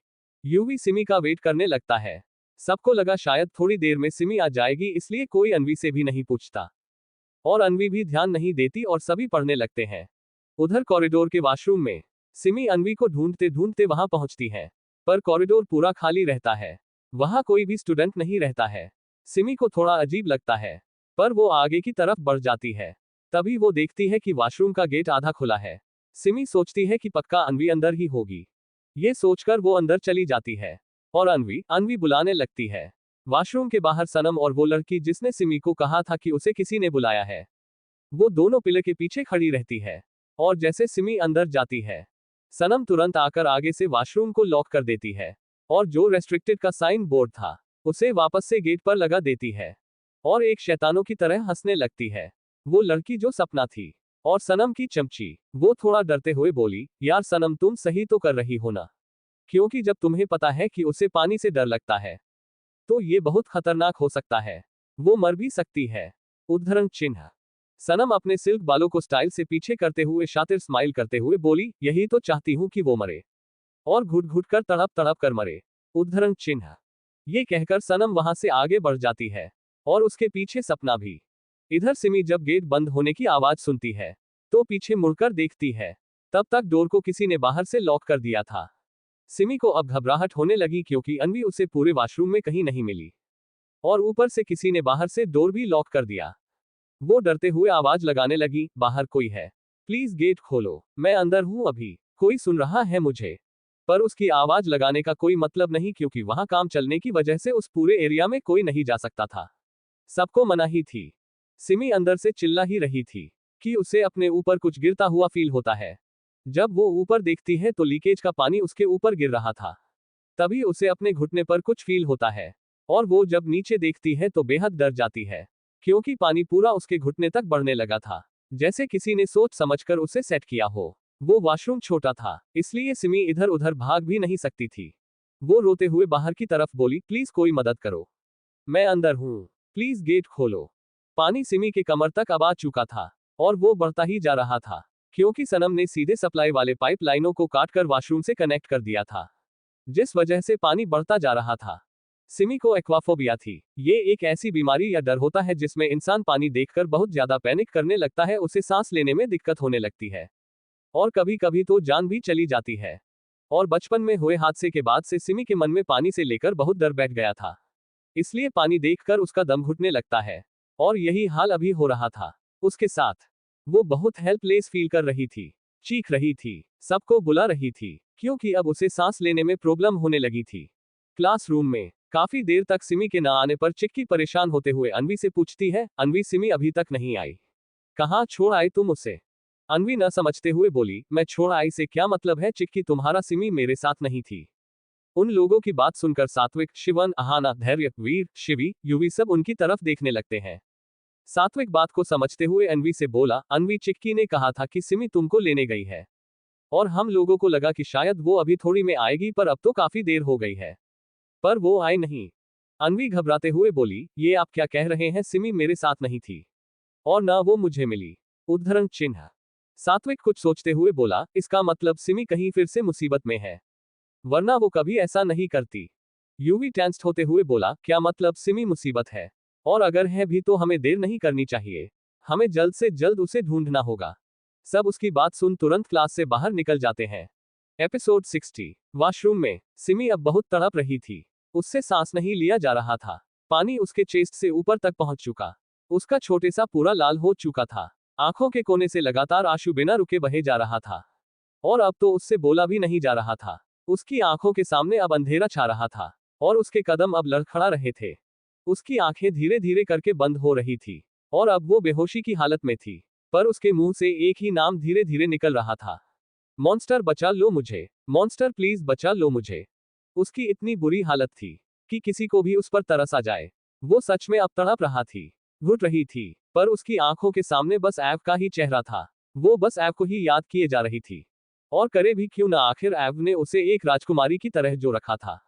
यूवी सिमी का वेट करने लगता है। सबको लगा शायद थोड़ी देर में सिमी आ जाएगी, इसलिए कोई अनवी से भी नहीं पूछता और अनवी भी ध्यान नहीं देती और सभी पढ़ने लगते हैं। उधर कॉरिडोर के वॉशरूम में सिमी अनवी को ढूंढते ढूंढते वहां पहुंचती है, पर कॉरिडोर पूरा खाली रहता है, वहां कोई भी स्टूडेंट नहीं रहता है। सिमी को थोड़ा अजीब लगता है, पर वो आगे की तरफ बढ़ जाती है। तभी वो देखती है कि वॉशरूम का गेट आधा खुला है। सिमी सोचती है कि पक्का अनवी अंदर ही होगी। ये सोचकर वो अंदर चली जाती है और अनवी बुलाने लगती है। वॉशरूम के बाहर सनम और वो लड़की जिसने सिमी को कहा था कि उसे किसी ने बुलाया है, वो दोनों पिलर के पीछे खड़ी रहती है और जैसे सिमी अंदर जाती है, सनम तुरंत आकर आगे से वॉशरूम को लॉक कर देती है और जो रेस्ट्रिक्टेड का साइन बोर्ड था उसे वापस से गेट पर लगा देती है और एक शैतानों की तरह हंसने लगती है। वो लड़की जो सपना थी और सनम की चमची, वो थोड़ा डरते हुए बोली, यार सनम, तुम सही तो कर रही हो ना? क्योंकि जब तुम्हें पता है कि उसे पानी से डर लगता है तो ये बहुत खतरनाक हो सकता है। वो मर भी सकती है। उद्धरण चिन्ह। सनम अपने सिल्क बालों को स्टाइल से पीछे करते हुए शातिर स्माइल करते हुए बोली, यही तो चाहती हूँ कि वो मरे। और घुट घुट कर तड़प तड़प कर मरे। उद्धरण चिन्ह। ये कहकर सनम वहां से आगे बढ़ जाती है। और उसके पीछे सपना भी। इधर सिमी जब गेट बंद होने की आवाज सुनती है तो पीछे मुड़कर देखती है। तब तक डोर को किसी ने बाहर से लॉक कर दिया था। सिमी को अब घबराहट होने लगी क्योंकि अन्वी उसे पूरे वॉशरूम में कहीं नहीं मिली। और ऊपर से किसी ने बाहर से डोर भी लॉक कर दिया। वो डरते हुए आवाज लगाने लगी, बाहर कोई है? प्लीज गेट खोलो, मैं अंदर हूं अभी, कोई सुन रहा है मुझे? पर उसकी आवाज लगाने का कोई मतलब नहीं क्योंकि वहां काम चलने की वजह से उस पूरे एरिया में कोई नहीं जा सकता था। सबको मनाही थी। सिमी अंदर से चिल्ला ही रही थी कि उसे अपने ऊपर कुछ गिरता हुआ फील होता है। जब वो ऊपर देखती है तो लीकेज का पानी उसके ऊपर गिर रहा था। तभी उसे अपने घुटने पर कुछ फील होता है। और वो जब नीचे देखती है तो बेहद डर जाती है क्योंकि पानी पूरा उसके घुटने तक बढ़ने लगा था, जैसे किसी ने सोच समझकर उसे सेट किया हो। वो वॉशरूम छोटा था, इसलिए सिमी इधर उधर भाग भी नहीं सकती थी। वो रोते हुए बाहर की तरफ बोली, प्लीज कोई मदद करो, मैं अंदर हूं, प्लीज गेट खोलो। पानी सिमी के कमर तक अब आ चुका था और वो बढ़ता ही जा रहा था क्योंकि सनम ने सीधे सप्लाई वाले पाइप लाइनों को काटकर वॉशरूम से कनेक्ट कर दिया था, जिस वजह से पानी बढ़ता जा रहा था। सिमी को एक्वाफोबिया थी। ये एक ऐसी बीमारी या डर होता है जिसमें इंसान पानी देखकर बहुत ज्यादा पैनिक करने लगता है, उसे सांस लेने में दिक्कत होने लगती है और कभी कभी तो जान भी चली जाती है। और बचपन में हुए हादसे के बाद से सिमी के मन में पानी से लेकर बहुत डर बैठ गया था, इसलिए पानी देखकर उसका दम घुटने लगता है। और यही हाल अभी हो रहा था उसके साथ। वो बहुत हेल्पलेस फील कर रही थी, चीख रही थी, सबको बुला रही थी क्योंकि अब उसे सांस लेने में प्रॉब्लम होने लगी थी। क्लासरूम में काफी देर तक सिमी के न आने पर चिक्की परेशान होते हुए अन्वी से पूछती है, अन्वी सिमी अभी तक नहीं आई, कहाँ छोड़ आई तुम उसे? अन्वी न समझते हुए बोली, मैं छोड़ आई से क्या मतलब है चिक्की, तुम्हारा सिमी मेरे साथ नहीं थी। उन लोगों की बात सुनकर सात्विक, शिवन, अहाना, धैर्य, वीर, शिवी, युवी सब उनकी तरफ देखने लगते हैं। सात्विक बात को समझते हुए अन्वी से बोला, अन्वी चिक्की ने कहा था कि सिमी तुमको लेने गई है और हम लोगों को लगा कि शायद वो अभी थोड़ी में आएगी, पर अब तो काफी देर हो गई है, पर वो आई नहीं। अन्वी घबराते हुए बोली, ये आप क्या कह रहे हैं, सिमी मेरे साथ नहीं थी और ना वो मुझे मिली। उद्धरण चिन्ह। सात्विक कुछ सोचते हुए बोला, इसका मतलब सिमी कहीं फिर से मुसीबत में है, वरना वो कभी ऐसा नहीं करती। यूवी टेंस्ड होते हुए बोला, क्या मतलब सिमी मुसीबत है? और अगर है भी तो हमें देर नहीं करनी चाहिए, हमें जल्द से जल्द उसे ढूंढना होगा। सब उसकी बात सुन तुरंत क्लास से बाहर निकल जाते हैं। एपिसोड 60। वॉशरूम में सिमी अब बहुत तड़प रही थी। उससे सांस नहीं लिया जा रहा था। पानी उसके चेस्ट से ऊपर तक पहुंच चुका। उसका छोटे सा पूरा लाल हो चुका था। आंखों के कोने से लगातार आंसू बिना रुके बहे जा रहा था और अब तो उससे बोला भी नहीं जा रहा था। उसकी आंखों के सामने अब अंधेरा छा रहा था और उसके कदम अब लड़खड़ा रहे थे। उसकी आंखें धीरे धीरे करके बंद हो रही थी और अब वो बेहोशी की हालत में थी, पर उसके मुंह से एक ही नाम धीरे धीरे निकल रहा था, मॉन्स्टर बचा लो मुझे, मॉन्स्टर प्लीज बचा लो मुझे। उसकी इतनी बुरी हालत थी कि किसी को भी उस पर तरस आ जाए। वो सच में अब तड़प रहा थी, घुट रही थी, पर उसकी आंखों के सामने बस ऐब का ही चेहरा था। वो बस ऐब को ही याद किए जा रही थी और करे भी क्यों ना, आखिर ऐब ने उसे एक राजकुमारी की तरह जो रखा था।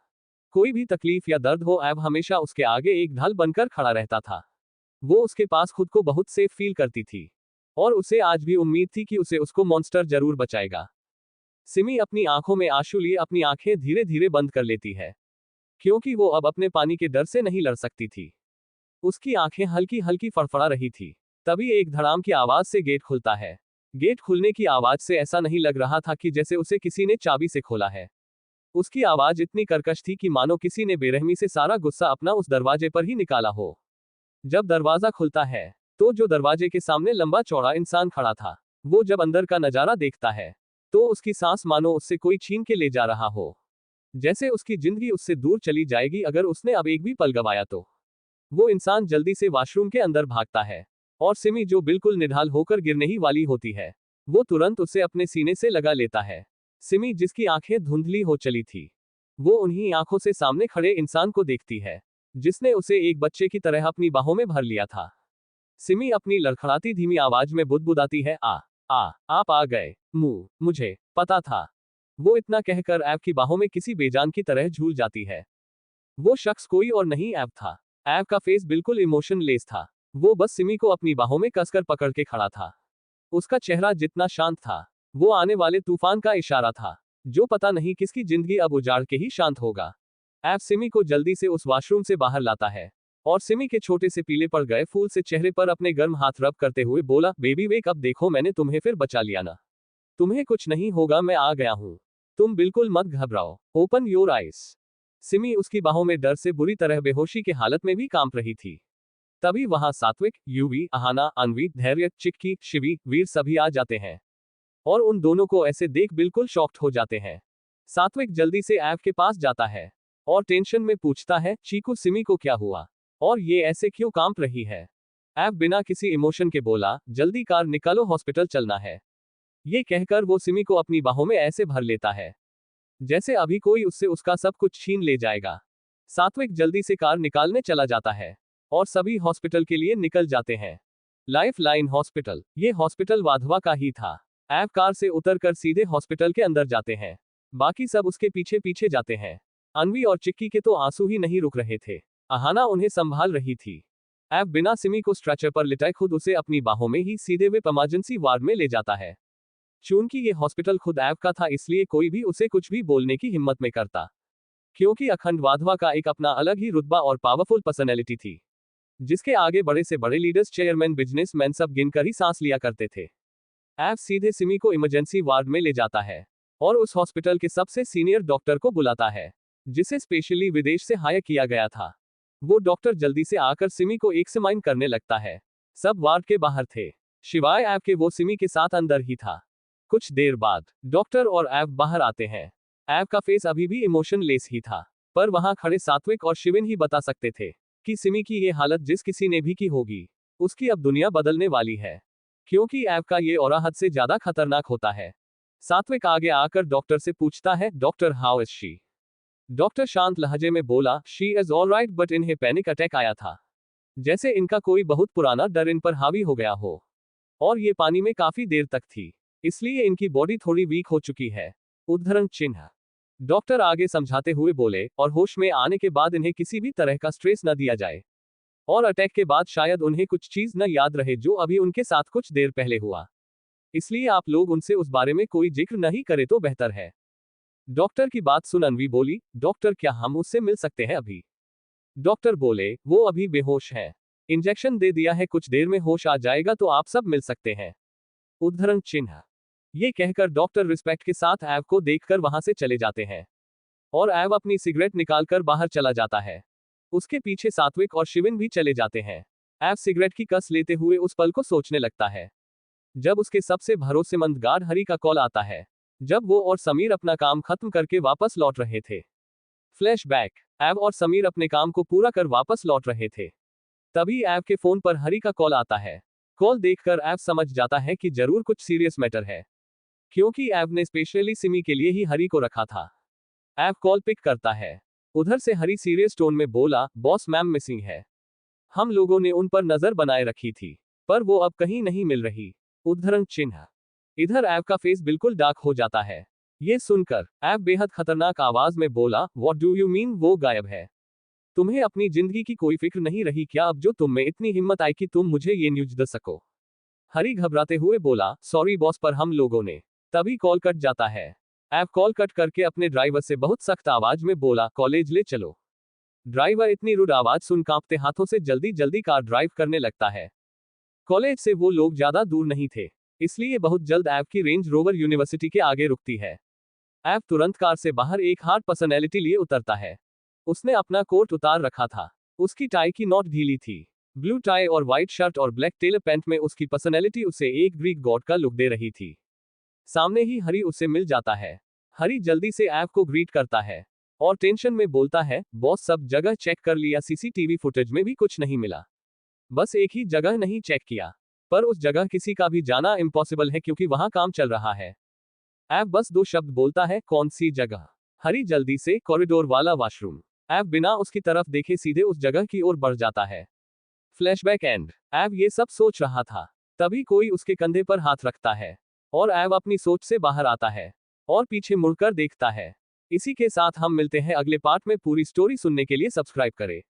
कोई भी तकलीफ या दर्द हो, ऐब हमेशा उसके आगे एक ढाल बनकर खड़ा रहता था। वो उसके पास खुद को बहुत सेफ फील करती थी और उसे आज भी उम्मीद थी कि उसे उसको मॉन्स्टर जरूर बचाएगा। सिमी अपनी आंखों में आंसू लिए अपनी आंखें धीरे धीरे बंद कर लेती है क्योंकि वो अब अपने पानी के डर से नहीं लड़ सकती थी। उसकी आंखें हल्की हल्की फड़फड़ा रही थी। तभी एक धड़ाम की आवाज से गेट खुलता है। गेट खुलने की आवाज से ऐसा नहीं लग रहा था कि जैसे उसे किसी ने चाबी से खोला है। उसकी आवाज इतनी कर्कश थी कि मानो किसी ने बेरहमी से सारा गुस्सा अपना उस दरवाजे पर ही निकाला हो। जब दरवाजा खुलता है तो जो दरवाजे के सामने लंबा चौड़ा इंसान खड़ा था, वो जब अंदर का नजारा देखता है तो उसकी सांस मानो उससे कोई छीन के ले जा रहा हो, जैसे उसकी जिंदगी उससे दूर चली जाएगी अगर उसने अब एक भी पल गवाया तो। वो इंसान जल्दी से वॉशरूम के अंदर भागता है और सिमी, जो बिल्कुल निढाल होकर गिरने ही वाली होती है, वो तुरंत उसे अपने सीने से लगा लेता है। सिमी, जिसकी आंखें धुंधली हो चली थी, वो उन्हीं आंखों से सामने खड़े इंसान को देखती है जिसने उसे एक बच्चे की तरह अपनी बाहों में भर लिया था। सिमी अपनी लड़खड़ाती धीमी आवाज में बुदबुदाती है, आप आ गए, मुझे पता था। वो इतना कहकर ऐब की बाहों में किसी बेजान की तरह झूल जाती है। वो शख्स कोई और नहीं ऐब था। ऐब का फेस बिल्कुल इमोशनलेस था। वो बस सिमी को अपनी बाहों में कसकर पकड़ के खड़ा था। उसका चेहरा जितना शांत था, वो आने वाले तूफान का इशारा था, जो पता नहीं किसकी जिंदगी अब उजाड़ के ही शांत होगा। ऐब सिमी को जल्दी से उस वॉशरूम से बाहर लाता है और सिमी के छोटे से पीले पड़ गए फूल से चेहरे पर अपने गर्म हाथ रब करते हुए बोला, बेबी वेक अब, देखो मैंने तुम्हें फिर बचा लिया ना। तुम्हें कुछ नहीं होगा, मैं आ गया हूं। तुम बिल्कुल मत घबराओ। Open your eyes. सिमी उसकी बाहों में डर से बुरी तरह बेहोशी की हालत में भी कांप रही थी। तभी वहां सात्विक, यूवी, अहाना, अनवी, धैर्य, चिक्की, शिवी, वीर सभी आ जाते हैं और उन दोनों को ऐसे देख बिल्कुल शॉक्ड हो जाते हैं। सात्विक जल्दी से ऐब के पास जाता है और टेंशन में पूछता है, चीकू सिमी को क्या हुआ और ये ऐसे क्यों कांप रही है। ऐब बिना किसी इमोशन के बोला, जल्दी कार निकालो, हॉस्पिटल चलना है। ये कहकर वो सिमी को अपनी बाहों में ऐसे भर लेता है जैसे अभी कोई उससे उसका सब कुछ छीन ले जाएगा। सात्विक जल्दी से कार निकालने चला जाता है और सभी हॉस्पिटल के लिए निकल जाते हैं। Life line hospital. ये हॉस्पिटल वाधवा का ही था। ऐब कार से उतरकर सीधे हॉस्पिटल के अंदर जाते हैं। बाकी सब उसके पीछे पीछे जाते हैं। अनवी और चिक्की के तो आंसू ही नहीं रुक रहे थे। अहाना उन्हें संभाल रही थी। ऐब बिना सिमी को स्ट्रेचर पर लिटाए खुद उसे अपनी बाहों में ही सीधे वे इमरजेंसी वार्ड में ले जाता है। चूंकि ये हॉस्पिटल खुद ऐब का था, इसलिए कोई भी उसे कुछ भी बोलने की हिम्मत में करता, क्योंकि अखंड वाधवा का एक अपना अलग ही रुतबा और पावरफुल पर्सनैलिटी थी, जिसके आगे बड़े से बड़े लीडर्स, चेयरमैन, बिजनेसमैन सब गिनकर ही सांस लिया करते थे। ऐब सीधे सिमी को इमरजेंसी वार्ड में ले जाता है और उस हॉस्पिटल के सबसे सीनियर डॉक्टर को बुलाता है, जिसे स्पेशली विदेश से हायर किया गया था। वो डॉक्टर जल्दी से आकर सिमी को एक्समाइन करने लगता है। सब वार्ड के बाहर थे, शिवाय ऐब के। वो सिमी के साथ अंदर ही था। कुछ देर बाद डॉक्टर और ऐब बाहर आते हैं। ऐब का फेस अभी भी इमोशनलेस ही था, पर वहां खड़े सात्विक और शिविन ही बता सकते थे कि सिमी की ये हालत जिस किसी ने भी की होगी, उसकी अब दुनिया बदलने वाली है, क्योंकि ऐब का ये औरा हद से ज्यादा खतरनाक होता है। सात्विक आगे आकर डॉक्टर से पूछता है, doctor how is she. Doctor शांत लहजे में बोला, she is all right but इन्हें पैनिक अटैक आया था, जैसे इनका कोई बहुत पुराना डर इन पर हावी हो गया हो, और ये पानी में काफी देर तक थी, इसलिए इनकी बॉडी थोड़ी वीक हो चुकी है। उद्धरण चिन्ह। डॉक्टर आगे समझाते हुए बोले, और होश में आने के बाद इन्हें किसी भी तरह का स्ट्रेस न दिया जाए, और अटैक के बाद शायद उन्हें कुछ चीज न याद रहे जो अभी उनके साथ कुछ देर पहले हुआ, इसलिए आप लोग उनसे उस बारे में कोई जिक्र नहीं करे तो बेहतर है। डॉक्टर की बात सुन अनवी बोली, डॉक्टर क्या हम उससे मिल सकते हैं अभी। डॉक्टर बोले, वो अभी बेहोश है, इंजेक्शन दे दिया है, कुछ देर में होश आ जाएगा तो आप सब मिल सकते हैं। उद्धरण चिन्ह। ये कहकर डॉक्टर रिस्पेक्ट के साथ ऐब को देखकर वहां से चले जाते हैं और ऐब अपनी सिगरेट निकालकर बाहर चला जाता है। उसके पीछे सात्विक और शिविन भी चले जाते हैं। ऐब सिगरेट की कस लेते हुए उस पल को सोचने लगता है जब उसके सबसे भरोसेमंद गार्ड हरी का कॉल आता है, जब वो और समीर अपना काम खत्म करके वापस लौट रहे थे। फ्लैशबैक। ऐब और समीर अपने काम को पूरा कर वापस लौट रहे थे। तभी ऐब के फोन पर हरी का कॉल आता है। कॉल देखकर ऐब समझ जाता है कि जरूर कुछ सीरियस मैटर है, क्योंकि ऐब ने स्पेशली सिमी के लिए ही हरी को रखा था। ऐब कॉल पिक करता है। उधर से हरी सीरियस टोन में बोला, बॉस मैम मिसिंग है। हम लोगों ने उन पर नजर बनाए रखी थी, पर वो अब कहीं नहीं मिल रही। उद्धरण चिन्ह। इधर ऐब का फेस बिल्कुल डार्क हो जाता है। ये सुनकर ऐब बेहद खतरनाक आवाज में बोला, व्हाट डू यू मीन वो गायब है? तुम्हें अपनी जिंदगी की कोई फिक्र नहीं रही क्या अब जो तुम में इतनी हिम्मत आई कि तुम मुझे ये न्यूज दे सको? हरी घबराते हुए बोला, सॉरी बॉस, पर हम लोगों ने। तभी कॉल कट जाता है। ऐब कॉल कट करके अपने ड्राइवर से बहुत सख्त आवाज में बोला, कॉलेज ले चलो। ड्राइवर इतनी रुड आवाज सुन कांपते हाथों से जल्दी जल्दी कार ड्राइव करने लगता है। कॉलेज से वो लोग ज्यादा दूर नहीं थे, इसलिए बहुत जल्द ऐब की रेंज रोवर यूनिवर्सिटी के आगे रुकती है। ऐब तुरंत कार से बाहर एक हार्ड पर्सनैलिटी लिए उतरता है। उसने अपना कोट उतार रखा था। उसकी टाई की नॉट ढीली थी। ब्लू टाई और व्हाइट शर्ट और ब्लैक टेलर पैंट में उसकी पर्सनैलिटी उसे एक ग्रीक गॉड का लुक दे रही थी। सामने ही हरी उससे मिल जाता है। हरी जल्दी से ऐब को ग्रीट करता है और टेंशन में बोलता है, बॉस सब जगह चेक कर लिया, सीसीटीवी फुटेज में भी कुछ नहीं मिला। बस एक ही जगह नहीं चेक किया, पर उस जगह किसी का भी जाना इम्पॉसिबल है क्योंकि वहां काम चल रहा है। ऐब बस 2 शब्द बोलता है, कौन सी जगह? हरी जल्दी से, कॉरिडोर वाला वॉशरूम। ऐब बिना उसकी तरफ देखे सीधे उस जगह की ओर बढ़ जाता है। Flashback and. ऐब ये सब सोच रहा था, तभी कोई उसके कंधे पर हाथ रखता है और ऐब अपनी सोच से बाहर आता है और पीछे मुड़कर देखता है। इसी के साथ हम मिलते हैं अगले पार्ट में। पूरी स्टोरी सुनने के लिए सब्सक्राइब करें।